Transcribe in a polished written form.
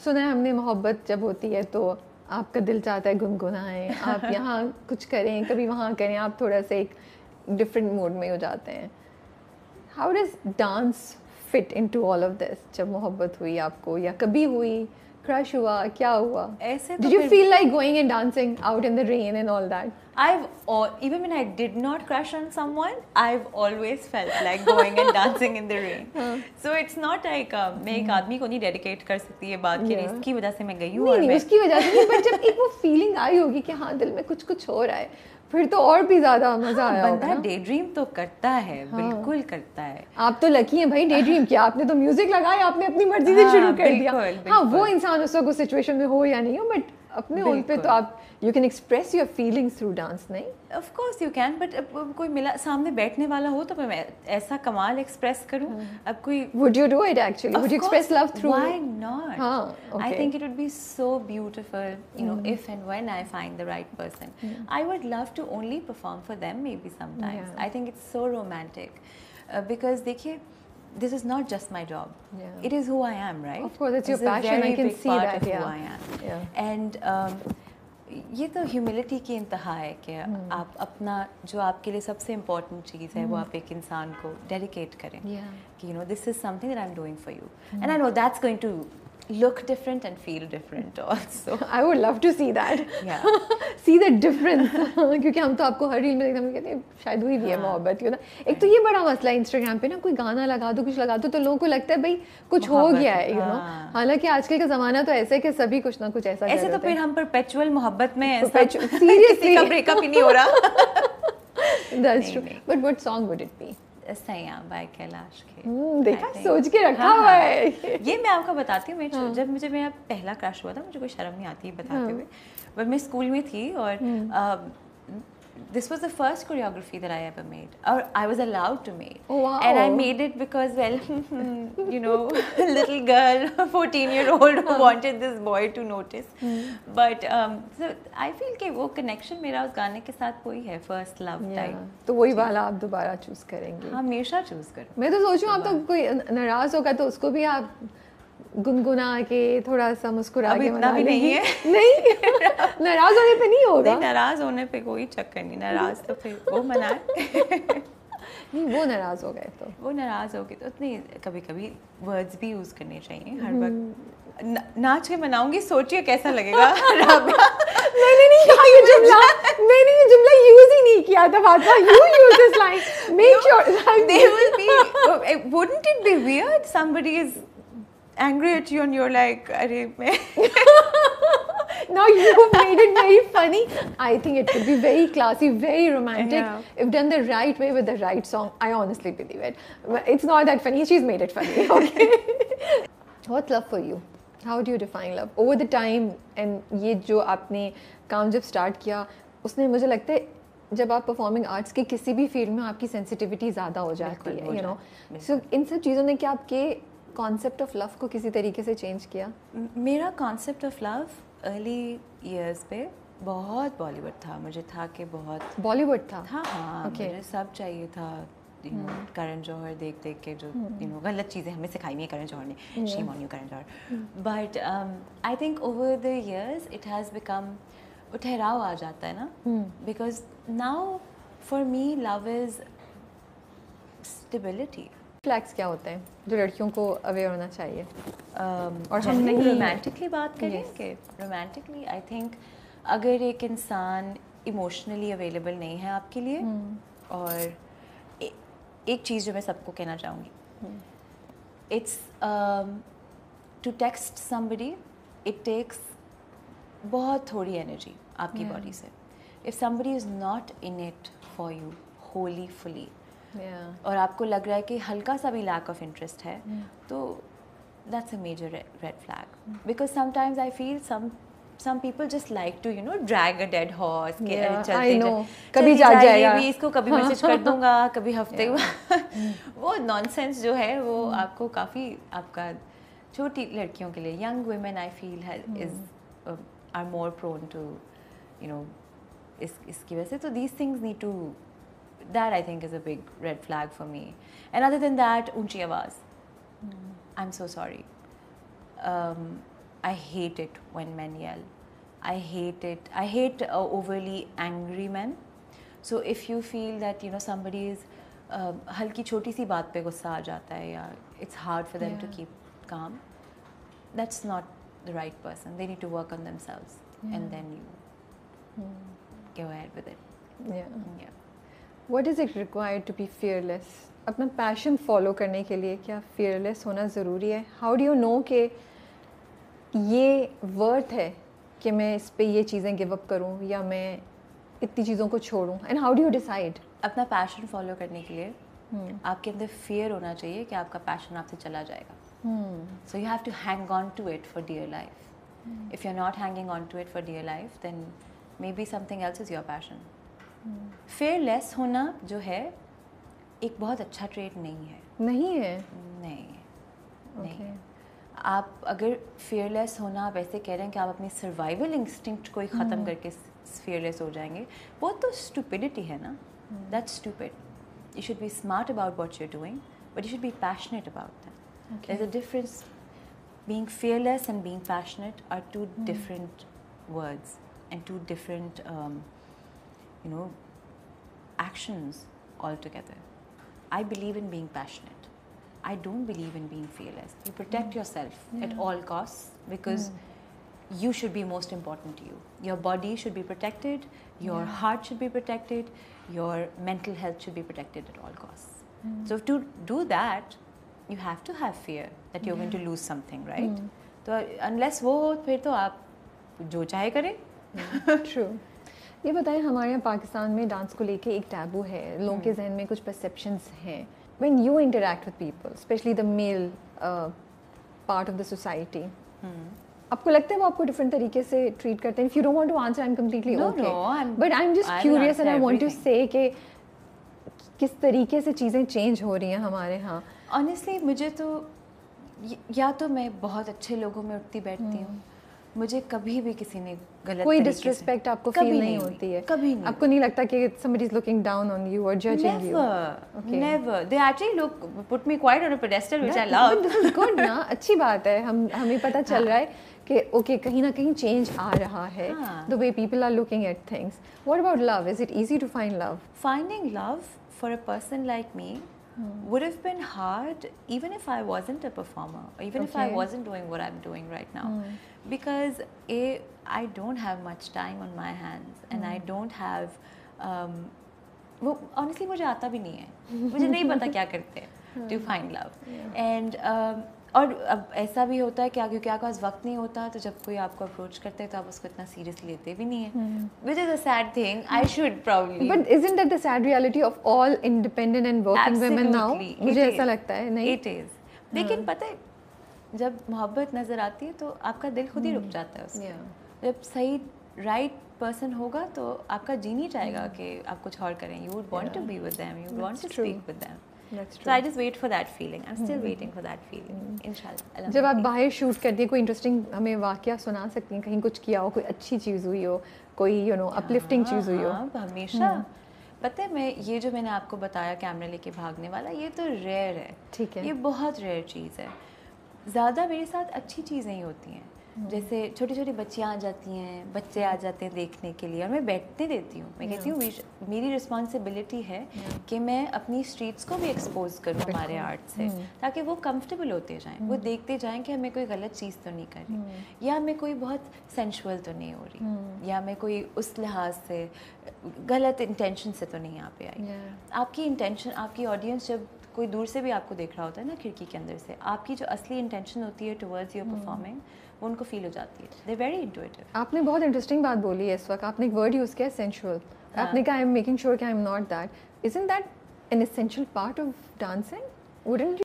सुना है हमने मोहब्बत जब होती है तो आपका दिल चाहता है गुनगुनाएं, आप यहाँ कुछ करें, कभी वहाँ करें, आप थोड़ा सा एक डिफरेंट मूड में हो जाते हैं. How does dance fit into all of this? जब मोहब्बत हुई आपको या कभी हुई, क्रश हुआ, क्या हुआ? ऐसे तो Did you feel like going and dancing out in the rain and all that? Even when I did not crush on someone, I've always felt like going and dancing in the rain. So it's not like मैं एक आदमी को नहीं dedicate कर सकती ये बात कि इसकी वजह से मैं गई हूँ. नहीं, उसकी वजह से नहीं, पर जब एक वो फीलिंग आई होगी कि हाँ दिल में कुछ कुछ हो रहा है, फिर तो और भी ज्यादा मजा आया होगा. बंदा डे ड्रीम तो करता है, बिल्कुल करता है. आप तो लकी हैं भाई, डे ड्रीम किया आपने, तो म्यूजिक लगाया आपने, अपनी मर्जी से शुरू कर दिया. हाँ, वो इंसान उस वक्त सिचुएशन में हो या नहीं हो, बट अपने ओन पे तो आप you can express your feelings through dance. नहीं, of course you can, but अब कोई मिला सामने बैठने वाला हो तो मैं ऐसा कमाल एक्सप्रेस करूं. अब कोई would you do it actually? Would you express love through? Why not? हाँ, okay. I think it would be so beautiful, you know, if and when I find the right person. I would love to only perform for them maybe sometimes. Yeah. I think it's so romantic because देखिए, this is not just my job. Yeah. It is who I am, right? Of course, it's your passion. I can see that. Who I am. Yeah. And ये तो humility की इंतहा है कि आप अपना जो आपके लिए सबसे इम्पोर्टेंट चीज़ है वो आप एक इंसान को डेडिकेट करें कि you know this is something that I am doing for you and I know that's going to look different and feel different also. I would love to see that. Yeah. See the difference. क्योंकि हम तो आपको हर reel में देखते हैं, हम कहते हैं शायद हुई भी है मोहब्बत, क्यों ना. एक तो ये बड़ा मसला है इंस्टाग्राम पे ना, कोई गाना लगा दो, कुछ लगा दो, तो लोगों को लगता है भाई कुछ हो गया है, यू नो. हालांकि आजकल का जमाना तो ऐसा है कि सभी कुछ ना कुछ ऐसा ऐसे तो फिर हम परपेचुअल मोहब्बत में सीरियसली का ब्रेकअप ही नहीं हो रहा. That's true. But what song would it be? सैया बाय कैलाश खेर. देखा, सोच के रखा हुआ है. ये मैं आपको बताती हूँ. जब मुझे मेरा पहला क्रश हुआ था, मुझे कोई शर्म नहीं आती है बताते हुए, बट मैं स्कूल में थी और this was the first choreography that I ever made, or I was allowed to make. Oh, wow. And I made it because, well, you know, a little girl, 14-year-old who wanted this boy to notice. But so I feel कि वो connection मेरा उस गाने के साथ वही है, first love type. तो वही वाला आप दोबारा चूज करेंगे? हमेशा चूज करूँ. मैं तो सोचूं आप तो कोई नाराज होगा तो उसको भी आप गुनगुना के थोड़ा सा मुस्कुरा के इतना भी नहीं है. नहीं, नाराज होने पे नहीं होगा. नाराज होने पे कोई चक्कर नहीं. नाराज तो फिर वो मनाए. नहीं, वो नाराज हो गए तो वो नाराज हो गए तो नहीं, कभी कभी वर्ड्स भी यूज करने चाहिए हर वक्त. नाच के मनाऊंगी, सोचिए कैसा लगेगा. मैंने ये जुमला यूज ही नहीं किया था. Fatima, you use this line. Make sure they will be. Wouldn't it be weird? Somebody is angry at you and you're like, अरे मैं. Now you made it very funny. I think it could be very classy, very romantic, if done the right way with the right song. I honestly believe it. It's not that funny. She's made it funny. Okay. What's love for you? How do you define love? Over the time, and ये जो आपने काम जब start किया, उसने मुझे लगता है जब आप परफॉर्मिंग आर्ट्स के किसी भी फील्ड में आपकी सेंसिटिविटी ज़्यादा हो जाती है, यू नो. सो इन सब चीज़ों ने क्या आपके कॉन्सेप्ट ऑफ लव को किसी तरीके से चेंज किया? मेरा concept of love early years पे बहुत बॉलीवुड था. मुझे था कि बहुत बॉलीवुड था. हाँ, मुझे सब चाहिए था. करण जौहर देख देख के जो यू नो गलत चीज़ें हमें सिखाई हुई है करण जौहर ने. Shame on you Karan Johar. But I think over the years it has become, वो ठहराव आ जाता है ना. Because now for me love is stability. Flags क्या होते हैं जो लड़कियों को अवेयर होना चाहिए? और हम नहीं रोमांटिकली बात करें कि रोमांटिकली आई थिंक अगर एक इंसान इमोशनली अवेलेबल नहीं है आपके लिए, और एक चीज़ जो मैं सबको कहना चाहूँगी, it's to text somebody it takes बहुत थोड़ी एनर्जी आपकी बॉडी से. If somebody is not in it for you wholly fully, और आपको लग रहा है कि हल्का सा भी लैक ऑफ इंटरेस्ट है, तो that's a major red flag. Because sometimes I feel some people just like to you know drag a dead horse के चलते कभी जा जाएगा, इसको कभी मैसेज कर दूंगा, कभी हफ्ते वो नॉनसेंस जो है वो आपको काफ़ी, आपका छोटी लड़कियों के लिए, young women I feel is are more prone to you know इसकी वजह से. तो these things need to, that I think is a big red flag for me. And other than that, ऊंची आवाज़, I'm so sorry. I hate it when men yell. I hate it. I hate overly angry men. So if you feel that somebody is हल्की छोटी सी बात पे गुस्सा आ जाता है या it's hard for them to keep calm, that's not the right person. They need to work on themselves and then you go ahead with it. Yeah. What is it required to be fearless? अपना passion follow करने के लिए क्या fearless होना ज़रूरी है? How do you know कि ये वर्थ है कि मैं इस पे ये चीज़ें गिव अप करूँ या मैं इतनी चीज़ों को छोड़ूँ? And how do you decide? अपना पैशन फॉलो करने के लिए आपके अंदर फियर होना चाहिए कि आपका पैशन आपसे चला जाएगा. So you have to hang on to it for dear life. If you are not hanging on to it for dear life then may be something else is your passion. Fearless होना जो है एक बहुत अच्छा trait नहीं है. नहीं है? नहीं. आप अगर fearless होना आप ऐसे कह रहे हैं कि आप अपनी सर्वाइवल इंस्टिंक्ट को ही ख़त्म करके fearless हो जाएंगे, वो तो stupidity है ना. That's stupid. You should be smart about what you're doing, but you should be passionate about that. There's a difference. Being fearless and being passionate are two different words and two different actions altogether. I believe in being passionate. I don't believe in being fearless. You protect yourself at all costs because you should be most important to you. Your body should be protected, your heart should be protected, your mental health should be protected at all costs. So to do that, you have to have fear that you're going to lose something, right? So unless वो हो फिर तो आप जो चाहे करें. True. ये बताएं हमारे यहाँ पाकिस्तान में डांस को लेके एक टैबू है. लोगों के जहन में कुछ परसेप्शंस हैं. When you interact with people, especially the male part of the society, आपको लगता है वो आपको different तरीके से treat करते हैं? If you don't want to answer, I'm completely okay. No, but I'm just curious and I want to say कि किस तरीके से चीज़ें change हो रही हैं हमारे यहाँ. Honestly, मुझे तो या तो मैं बहुत अच्छे लोगों में उठती बैठती हूँ. मुझे कभी भी किसी ने गलत कोई डिसरिस्पेक्ट आपको फील नहीं होती है? कभी नहीं. आपको नहीं लगता कि somebody is looking down on you or judging you? Never. They actually put me quite on a pedestal, which I love. But this is good ना. अच्छी बात है. हमें पता चल रहा है कि okay कहीं ना कहीं change आ रहा है. The way people are looking at things. What about love? Is it easy to find love? Finding love for a person like me would have been hard even if I wasn't a performer, or even if I wasn't doing what I'm doing right now. Because I don't have much time on my hands and I don't have वो honestly मुझे आता भी नहीं है. मुझे नहीं पता क्या करते हैं to find love. And और अब ऐसा भी होता है कि क्योंकि आपके पास वक्त नहीं होता तो जब कोई आपको अप्रोच करते हैं तो आप उसको इतना सीरियसली लेते भी नहीं है. Which is a sad thing. I should probably. But isn't that the sad reality of all independent and working women now? मुझे ऐसा लगता है. नहीं. It is. लेकिन पता है जब मोहब्बत नज़र आती है तो आपका दिल खुद ही रुक जाता है उससे. जब सही राइट पर्सन होगा तो आपका जी नहीं चाहेगा कि आप कुछ और करें. You would want to be with them. You would want to speak with them. So I just wait for that feeling. I'm still waiting for that feeling. Inshallah. जब आप बाहर शूट करती हैं कोई इंटरेस्टिंग हमें वाकया सुना सकती हैं? कहीं कुछ किया हो, कोई अच्छी चीज़ हुई हो, कोई अपलिफ्टिंग चीज़ हुई हो? हमेशा. पता है मैं ये जो मैंने आपको बताया कैमरा लेके भागने वाला, ये तो रेयर है. ठीक है. ये बहुत रेयर चीज़ है. ज़्यादा मेरे साथ अच्छी चीज़ें ही होती हैं. जैसे छोटी छोटी बच्चियाँ आ जाती हैं, बच्चे आ जाते हैं देखने के लिए और मैं बैठने देती हूँ. मैं कहती हूँ मेरी रिस्पॉन्सिबिलिटी है कि मैं अपनी स्ट्रीट्स को भी एक्सपोज करूँ हमारे आर्ट से, ताकि वो कंफर्टेबल होते जाएं. वो देखते जाएं कि हमें कोई गलत चीज़ तो नहीं कर रही, या हमें कोई बहुत सेंशुअल तो नहीं हो रही, या हमें कोई उस लिहाज से गलत इंटेंशन से तो नहीं यहाँ पे आई. आपकी इंटेंशन, आपकी ऑडियंस जब कोई दूर से भी आपको देख रहा होता है ना खिड़की के अंदर से, आपकी जो असली इंटेंशन होती है टुवर्ड्स योर परफॉर्मिंग, वो उनको फील हो जाती है. They very intuitive. आपने बहुत इंटरेस्टिंग बात बोली है इस वक्त. आपने एक वर्ड यूज़ किया सेंशुअल. आपने कहा आई एम मेकिंग श्योर कि I am not that. Isn't that an essential part of dancing? Wouldn't